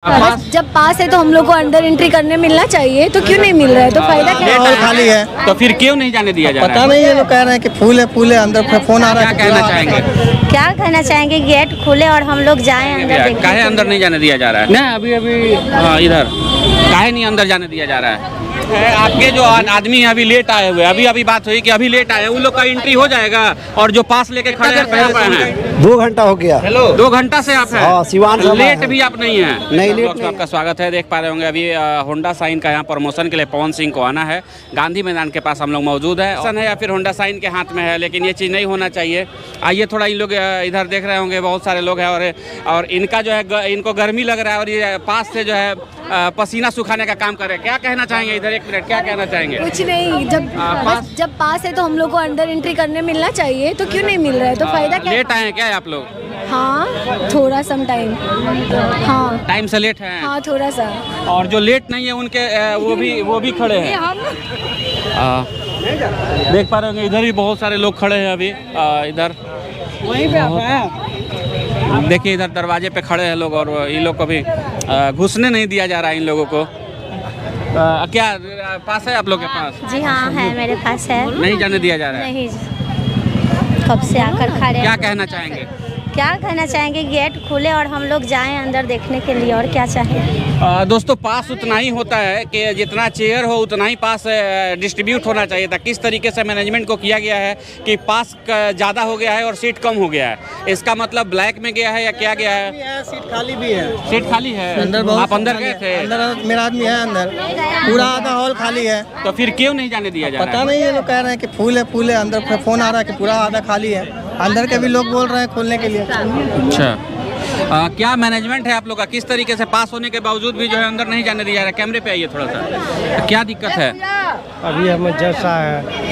बस जब पास है तो हम लोग को अंदर एंट्री करने मिलना चाहिए, तो क्यों नहीं मिल रहा है? तो फायदा क्या हॉल है? खाली है तो फिर क्यों नहीं जाने दिया जा रहा पता है? नहीं, ये लोग कह रहे हैं कि फूल है अंदर फोन आ रहा क्या है। कहना चाहेंगे? क्या कहना चाहेंगे? गेट खुले और हम लोग जाएं अंदर देखने काहे के अंदर लिए। नहीं जाने दिया जा रहा है? नहीं अभी इधर काहे नहीं अंदर जाने दिया जा रहा है? आपके जो आदमी अभी लेट आए हुए, अभी बात हुई कि अभी लेट आए, उन लोग का एंट्री हो जाएगा और जो पास लेके खड़े हैं पहले पे हैं। 2 घंटा हो गया। हेलो, 2 घंटा से आप हाँ, सिवान से हैं, हम आए लेट हैं। भी आप नहीं हैं। नहीं, लेट दोस्तों, आपका स्वागत है। देख पा रहे होंगे अभी होंडा साइन का यहाँ प्रमोशन के लिए पवन सिंह को आना है। गांधी मैदान के पास हम लोग मौजूद है या फिर होंडा साइन के हाथ में है, लेकिन ये चीज़ नहीं होना चाहिए। आइए थोड़ा इन लोग इधर देख रहे होंगे, बहुत सारे लोग हैं और इनका जो है इनको गर्मी लग रहा है और ये पास से जो है पसीना सुखाने का काम कर रहे हैं। क्या कहना चाहेंगे? इधर एक मिनट, क्या कहना चाहेंगे? कुछ नहीं, जब पास है तो हम लोग को अंदर एंट्री करने मिलना चाहिए, तो क्यों नहीं मिल रहा है? तो फायदा क्या है? लेट आए हैं क्या आप लोग? हाँ, थोड़ा सम टाइम। हाँ टाइम से लेट हैं। हाँ, थोड़ा सा। और जो लेट नहीं है उनके वो भी खड़े हैं। देख पा रहे होंगे इधर भी बहुत सारे लोग खड़े हैं अभी इधर वहीं पे देखिए, इधर दरवाजे पे खड़े हैं लोग और इन लोग को भी घुसने नहीं दिया जा रहा है इन लोगों को। क्या पास है आप लोग के पास? जी हाँ, है मेरे पास है। नहीं जाने दिया जा रहा है? नहीं, कब से आकर खड़े क्या हैं। कहना चाहेंगे? क्या कहना चाहेंगे? गेट खुले और हम लोग जाएं अंदर देखने के लिए, और क्या चाहें? दोस्तों, पास उतना ही होता है कि जितना चेयर हो उतना ही पास डिस्ट्रीब्यूट होना चाहिए था। किस तरीके से मैनेजमेंट को किया गया है कि पास ज़्यादा हो गया है और सीट कम हो गया है, इसका मतलब ब्लैक में गया है या क्या गया है? सीट खाली भी है। सीट खाली है। आप अंदर गए थे? अंदर मेरा आदमी है अंदर, पूरा आधा हॉल खाली है। तो फिर क्यों नहीं जाने दिया जा रहा पता है? नहीं, ये लोग कह रहे हैं कि फूल है अंदर फोन आ रहा है कि पूरा आधा खाली है। अंदर के भी लोग बोल रहे हैं खोलने के लिए। अच्छा, क्या मैनेजमेंट है आप लोग का? किस तरीके से पास होने के बावजूद भी जो है अंदर नहीं जाने दिया जा रहा है? कैमरे पे आइए थोड़ा सा, क्या दिक्कत है? अभी हम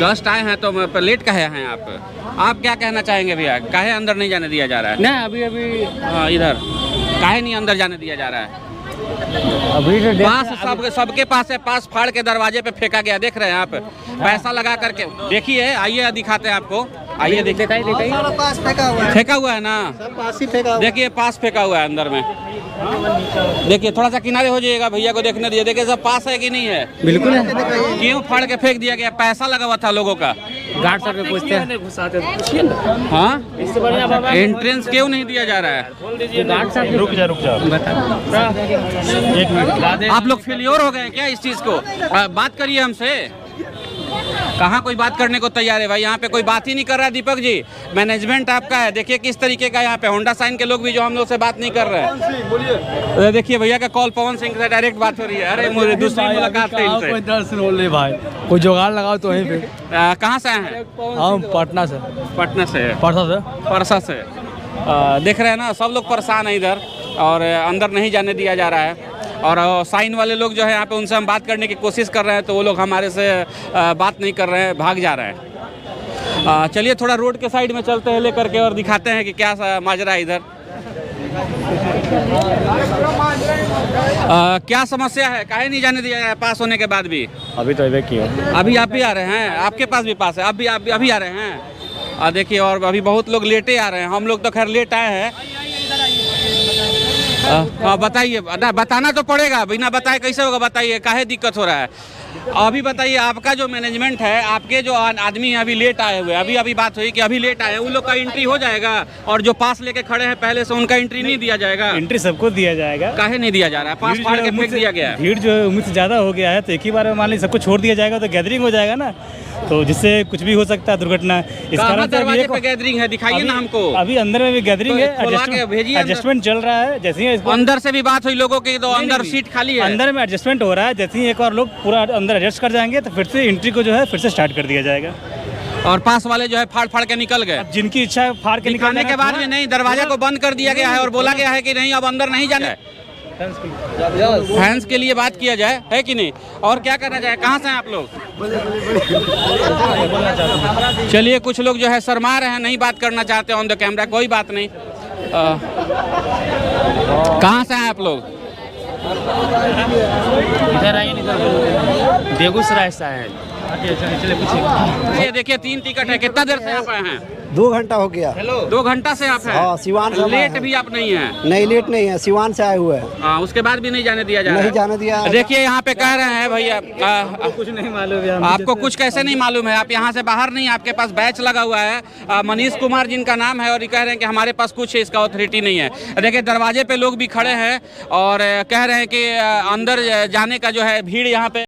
जस्ट आए हैं तो लेट काहे हैं आप क्या कहना चाहेंगे भैया? काहे अंदर नहीं जाने दिया जा रहा है? नहीं अभी इधर काहे नहीं अंदर जाने दिया जा रहा है? अभी पास सबके पास है, पास फाड़ के दरवाजे पे फेंका गया। देख रहे हैं आप, पैसा लगा करके। देखिए, आइए दिखाते हैं आपको, आइए देखिए। पास फेंका हुआ है ना, पास ही फेंका। देखिए पास फेंका हुआ है अंदर में। देखिए, थोड़ा सा किनारे हो जाइएगा, भैया को देखने दीजिए। देखिए सब पास है कि नहीं है? बिल्कुल है। क्यों फाड़ के फेंक दिया गया? पैसा लगा हुआ था लोगों का। गार्ड साहब से पूछते हैं। हाँ, एंट्रेंस क्यों नहीं दिया जा रहा है? गार्ड साहब रुक जा एक मिनट। आप लोग फेलियर हो गए क्या इस चीज को? बात करिए हमसे। कहाँ कोई बात करने को तैयार है भाई? यहाँ पे कोई बात ही नहीं कर रहा है। दीपक जी, मैनेजमेंट आपका है, देखिए किस तरीके का यहाँ पे होंडा साइन के लोग भी जो हम लोग से बात नहीं कर रहे हैं। देखिए भैया का कॉल पवन सिंह से डायरेक्ट बात हो रही है। अरे मुझे दूसरी मुलाकात है इनसे। बोल रहे भाई, कोई जुगाड़ लगाओ तो वहीं पे। कहाँ से आए हैं? हम पटना से। पटना से। परसा से। देख रहे हैं ना, सब लोग परेशान है इधर और अंदर नहीं जाने दिया जा रहा है। और साइन वाले लोग जो है यहाँ पे, उनसे हम बात करने की कोशिश कर रहे हैं तो वो लोग हमारे से बात नहीं कर रहे हैं, भाग जा रहे हैं। चलिए थोड़ा रोड के साइड में चलते हैं लेकर के और दिखाते हैं कि क्या माजरा है इधर। क्या समस्या है? काहे नहीं जाने दिया पास होने के बाद भी? अभी तो अभी आप भी आ रहे हैं? आपके पास भी पास है? अभी आ रहे हैं? देखिए, और अभी बहुत लोग लेटे आ रहे हैं। हम लोग तो खैर लेट आए हैं। हाँ बताइए, बताना तो पड़ेगा, बिना बताए कैसे होगा? बताइए काहे दिक्कत हो रहा है? अभी बताइए, आपका जो मैनेजमेंट है, आपके जो आदमी हैं अभी लेट आए हुए, अभी बात हुई कि अभी लेट आए, उन लोग का एंट्री हो जाएगा और जो पास लेके खड़े हैं पहले से, उनका एंट्री नहीं दिया जाएगा? एंट्री सबको दिया जाएगा। काहे नहीं दिया जा रहा है? पास फाड़ के फेंक दिया गया है। भीड़ जो उम्मीद से ज़्यादा हो गया है, तो एक ही बार में मान लीजिए सबको छोड़ दिया जाएगा तो गैदरिंग हो जाएगा ना, तो जिससे कुछ भी हो सकता है, दुर्घटना। इस कारण से दरवाजे पे गैदरिंग है, दिखाइए ना हमको। अभी अंदर में भी गैदरिंग है, एडजस्टमेंट चल रहा है। जैसे ही अंदर से भी बात हुई लोगों की, तो अंदर सीट खाली है। अंदर में एडजस्टमेंट हो रहा है। जैसे ही एक बार लोग पूरा अंदर एडजस्ट कर जाएंगे तो फिर से एंट्री को जो है फिर से स्टार्ट कर दिया जाएगा। और पास वाले जो है फाड़ के निकल गए। जिनकी इच्छा है फाड़ के निकालने के बाद में नहीं, दरवाजे को बंद कर दिया गया है और बोला गया है कि नहीं अब अंदर नहीं जाना है। फैंस के लिए बात किया जाए, है कि नहीं? और क्या करना चाहे? कहाँ से हैं आप लोग? चलिए, कुछ लोग जो है शर्मा रहे हैं, नहीं बात करना चाहते ऑन द कैमरा, कोई बात नहीं। कहाँ से हैं आप लोग? इधर आइए, बेगूसराय से आए हैं। ये देखिए 3 टिकट है। कितना देर से आप आए हैं? 2 घंटा हो गया। 2 घंटा से आप हैं? हाँ, सिवान से लेट हैं। भी आप नहीं हैं? नहीं, लेट नहीं है, सिवान से आए हुए हैं। हाँ, उसके बाद भी नहीं जाने दिया जा रहा है? नहीं जाने दिया। देखिए यहाँ पे कह रहे हैं भैया कुछ नहीं मालूम है आपको कुछ कैसे नहीं मालूम है? आप यहाँ से बाहर नहीं, आपके पास बैच लगा हुआ है। मनीष कुमार जिनका नाम है और ये कह रहे हैं कि हमारे पास कुछ इसका अथॉरिटी नहीं है। देखिए दरवाजे पे लोग भी खड़े हैं और कह रहे हैं कि अंदर जाने का जो है भीड़ यहाँ पे